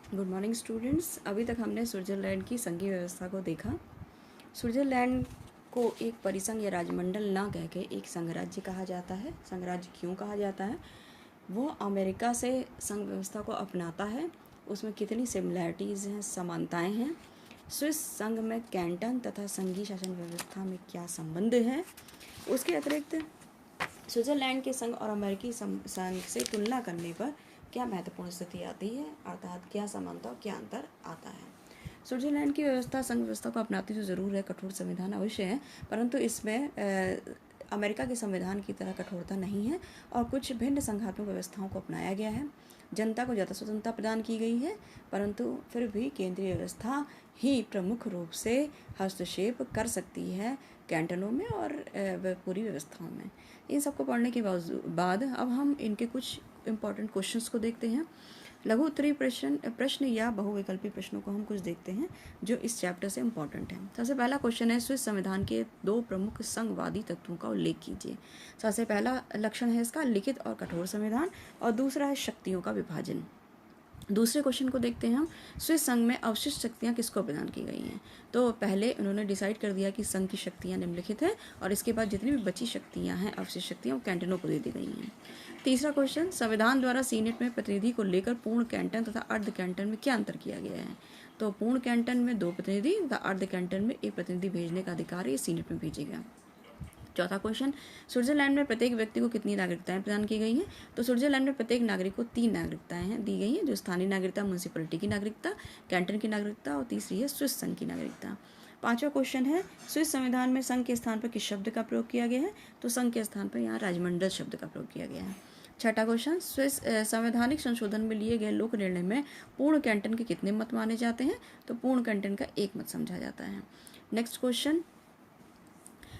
Good morning students. अभी तक हमने स्विट्ज़रलैंड की संघीय व्यवस्था को देखा। स्विट्ज़रलैंड को एक परिसंघ या राजमंडल ना कह के एक संघराज्य कहा जाता है। संघराज्य क्यों कहा जाता है? वो अमेरिका से संघ व्यवस्था को अपनाता है। उसमें कितनी सिमिलैरिटीज़ हैं, समानताएं हैं। स्विस संघ में कैंटन तथा संघीय शासन व्यवस्था में क्या संबंध है। उसके अतिरिक्त स्विट्ज़रलैंड के संघ और अमेरिकी संघ से तुलना करने पर क्या महत्वपूर्ण स्थिति आती है, अर्थात क्या समानता और क्या अंतर आता है। स्विट्ज़रलैंड की व्यवस्था संघ व्यवस्था को अपनाती तो ज़रूर है, कठोर संविधान अवश्य है, परंतु इसमें अमेरिका के संविधान की तरह कठोरता नहीं है और कुछ भिन्न संघात्मक व्यवस्थाओं को अपनाया गया है। जनता को ज़्यादा स्वतंत्रता प्रदान की गई है, परंतु फिर भी केंद्रीय व्यवस्था ही प्रमुख रूप से हस्तक्षेप कर सकती है कैंटनों में और पूरी व्यवस्थाओं में। इन सबको पढ़ने के बाद अब हम इनके कुछ इम्पॉर्टेंट क्वेश्चंस को देखते हैं। लघु उत्तरीय प्रश्न या बहुविकल्पी प्रश्नों को हम कुछ देखते हैं जो इस चैप्टर से इम्पॉर्टेंट है। सबसे पहला क्वेश्चन है, स्विस संविधान के दो प्रमुख संघवादी तत्वों का उल्लेख कीजिए। सबसे पहला लक्षण है इसका लिखित और कठोर संविधान, और दूसरा है शक्तियों का विभाजन। दूसरे क्वेश्चन को देखते हैं हम, स्विस संघ में अवशिष्ट शक्तियाँ किसको प्रदान की गई हैं। तो पहले उन्होंने डिसाइड कर दिया कि संघ की शक्तियाँ निम्नलिखित हैं, और इसके बाद जितनी भी बची शक्तियाँ हैं, अवशिष्ट शक्तियाँ, वो कैंटनों को दे दी गई हैं। तीसरा क्वेश्चन, संविधान द्वारा सीनेट में प्रतिनिधि को लेकर पूर्ण कैंटन तथा अर्ध कैंटन में क्या अंतर किया गया है। तो पूर्ण कैंटन में 2 प्रतिनिधि तथा अर्ध कैंटन में 1 प्रतिनिधि भेजने का अधिकार ये सीनेट में भेजेगा। चौथा क्वेश्चन, स्विट्जरलैंड में प्रत्येक व्यक्ति को कितनी नागरिकताएं प्रदान की गई हैं। तो स्विट्जरलैंड में प्रत्येक नागरिक को 3 नागरिकताएं दी गई हैं, जो स्थानीय नागरिकता, म्यूनिसिपैलिटी की नागरिकता, कैंटन की नागरिकता, और तीसरी है स्विस संघ की नागरिकता। पांचवा क्वेश्चन है, स्विस संविधान में संघ के स्थान पर किस शब्द का प्रयोग किया गया है। तो संघ के स्थान पर यहाँ राजमंडल शब्द का प्रयोग किया गया है। छठा क्वेश्चन, स्विस संवैधानिक संशोधन में लिए गए लोक निर्णय में पूर्ण कैंटन के कितने मत माने जाते हैं। तो पूर्ण कैंटन का 1 मत समझा जाता है। नेक्स्ट क्वेश्चन,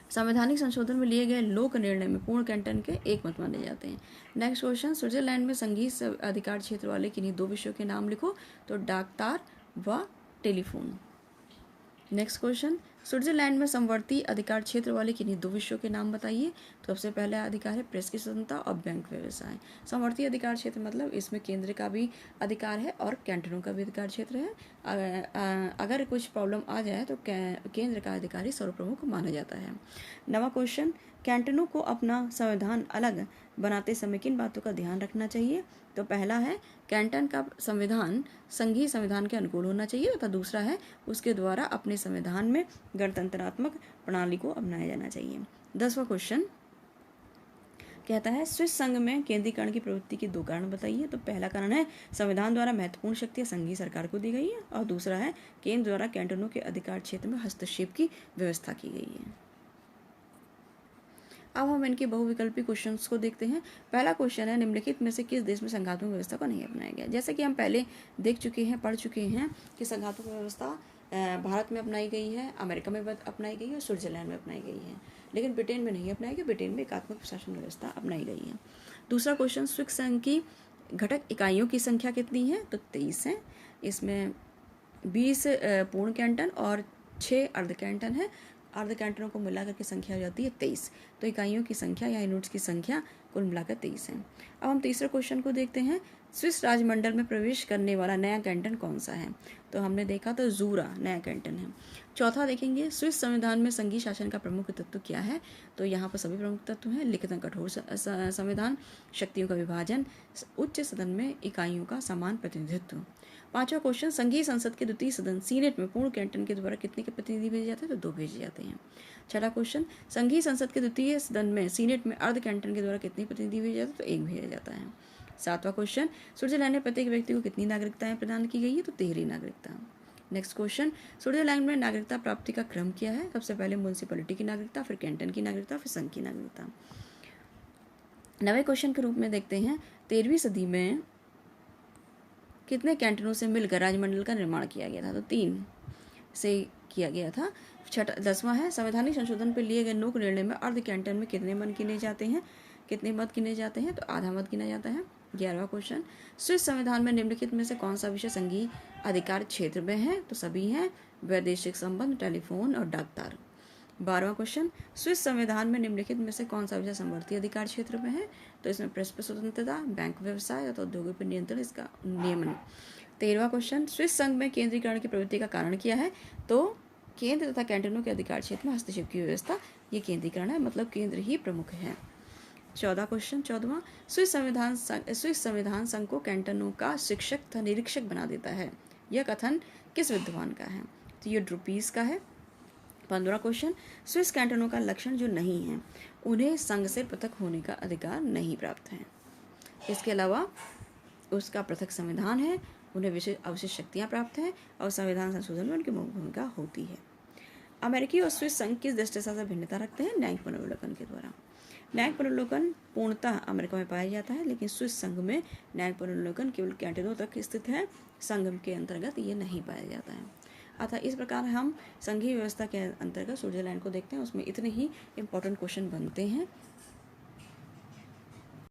संवैधानिक संशोधन में लिए गए लोक निर्णय में पूर्ण कैंटन के 1 मत माने जाते हैं। नेक्स्ट क्वेश्चन, स्विट्जरलैंड में संघीय अधिकार क्षेत्र वाले किन्हीं 2 विषयों के नाम लिखो। तो डाक तार व टेलीफोन। नेक्स्ट क्वेश्चन, स्विट्जरलैंड में समवर्ती अधिकार क्षेत्र वाले किन्हीं 2 विषयों के नाम बताइए। तो सबसे पहला अधिकार है प्रेस की स्वतंत्रता और बैंक व्यवसाय। समवर्ती अधिकार क्षेत्र मतलब इसमें केंद्र का भी अधिकार है और कैंटनों का भी अधिकार क्षेत्र है। अगर कुछ प्रॉब्लम आ जाए तो केंद्र का अधिकारी सर्वप्रमुख माना जाता है। नवा क्वेश्चन, कैंटनों को अपना संविधान अलग बनाते समय किन बातों का ध्यान रखना चाहिए। तो पहला है, कैंटन का संविधान संघीय संविधान के अनुकूल होना चाहिए, तथा दूसरा है, उसके द्वारा अपने संविधान में गणतंत्रात्मक प्रणाली को अपनाया जाना चाहिए। 10वां क्वेश्चन कहता है, स्विस संघ में केंद्रीकरण की प्रवृत्ति के 2 कारण बताइए। तो पहला कारण है, संविधान द्वारा महत्वपूर्ण शक्तियां संघीय सरकार को दी गई है, और दूसरा है, केंद्र द्वारा कैंटनों के अधिकार क्षेत्र में हस्तक्षेप की व्यवस्था की गई है। अब हम इनके बहुविकल्पी क्वेश्चंस को देखते हैं। पहला क्वेश्चन है, निम्नलिखित में से किस देश में संघात्मक व्यवस्था को नहीं अपनाया गया। जैसे कि हम पहले देख चुके हैं, पढ़ चुके हैं कि संघात्मक व्यवस्था भारत में अपनाई गई है, अमेरिका में अपनाई गई है और स्विट्जरलैंड में अपनाई गई है, लेकिन ब्रिटेन में नहीं अपनाई गई। ब्रिटेन में एकात्मक प्रशासन व्यवस्था अपनाई गई है। दूसरा क्वेश्चन, स्विस संघ की घटक इकाइयों की संख्या कितनी है। तो 23 है। इसमें 20 पूर्ण कैंटन और 6 अर्ध कैंटन है। अर्ध कैंटनों को मिलाकर के संख्या हो जाती है 23। तो इकाइयों की संख्या या यूनिट्स की संख्या कुल मिलाकर 23 है। अब हम तीसरे क्वेश्चन को देखते हैं, स्विस राजमंडल में प्रवेश करने वाला नया कैंटन कौन सा है। तो हमने देखा तो जूरा नया कैंटन है। चौथा देखेंगे, स्विस संविधान में संघीय शासन का प्रमुख तत्व क्या है। तो यहाँ पर सभी प्रमुख तत्व हैं, लिखित कठोर संविधान, शक्तियों का विभाजन, उच्च सदन में इकाइयों का समान प्रतिनिधित्व। पांचवा क्वेश्चन, संघीय संसद के द्वितीय सदन सीनेट में पूर्ण कैंटन के द्वारा कितने के प्रतिनिधि भेजे जाते हैं। तो 2 भेजे जाते हैं। छठा क्वेश्चन, संघीय संसद के द्वितीय सदन में सीनेट में अर्ध कैंटन के द्वारा कितने प्रतिनिधि भेजे जाते हैं। तो 1 भेजा जाता है। सातवां क्वेश्चन, स्विट्जरलैंड में प्रत्येक व्यक्ति को कितनी नागरिकताएं प्रदान की गई है। तो 13 नागरिकता। नेक्स्ट क्वेश्चन, स्विट्जरलैंड में नागरिकता प्राप्ति का क्रम क्या है। सबसे पहले म्यूनिसिपैलिटी की नागरिकता, फिर कैंटन की नागरिकता, फिर संघ की नागरिकता। 9वें क्वेश्चन के रूप में देखते हैं, 13वीं सदी में कितने कैंटनों से मिलकर राजमंडल का निर्माण किया गया था। तो 3 से किया गया था। 10वां है, संवैधानिक संशोधन पर लिए गए लोक निर्णय में अर्ध कैंटन में कितने मत गिने जाते हैं। तो आधा मत गिना जाता है। 11वां क्वेश्चन, स्विस संविधान में निम्नलिखित में से कौन सा विषय संघीय अधिकार क्षेत्र में है। तो सभी हैं, वैदेशिक संबंध, टेलीफोन और डाक तार। 12वां क्वेश्चन, स्विस संविधान में निम्नलिखित में से कौन सा विषय समवर्ती अधिकार क्षेत्र में है। तो इसमें प्रेस पर स्वतंत्रता, बैंक व्यवसाय और औद्योगिक पर नियंत्रण, इसका नियमन। 13वां क्वेश्चन, स्विस संघ में केंद्रीकरण की प्रवृत्ति का कारण क्या है? तो केंद्र तथा कैंटनों के अधिकार क्षेत्र में हस्तक्षेप की व्यवस्था, ये केंद्रीकरण है, मतलब केंद्र ही प्रमुख है। 14 क्वेश्चन, 14वां, स्विस संविधान संघ को कैंटनों का शिक्षक तथा निरीक्षक बना देता है, यह कथन किस विद्वान का है? तो ये ड्रुपीज का है। 15वां क्वेश्चन, स्विस कैंटनों का लक्षण जो नहीं है, उन्हें संघ से पृथक होने का अधिकार नहीं प्राप्त है। इसके अलावा उसका पृथक संविधान है, उन्हें विशेष अवशिष्ट शक्तियाँ प्राप्त हैं और संविधान संशोधन में उनकी मुख्य भूमिका होती है। अमेरिकी और स्विस संघ किस दृष्टि से भिन्नता रखते हैं? न्यायिक पुनर्विलोकन के द्वारा। न्यायिक पुनर्विलोकन पूर्णतः अमेरिका में पाया जाता है, लेकिन स्विस संघ में न्यायिक पुनर्विलोकन केवल कैंटनों तक स्थित है, संघ के अंतर्गत ये नहीं पाया जाता है। अतः इस प्रकार हम संघीय व्यवस्था के अंतर्गत स्विट्जरलैंड को देखते हैं, उसमें इतने ही इम्पोर्टेंट क्वेश्चन बनते हैं।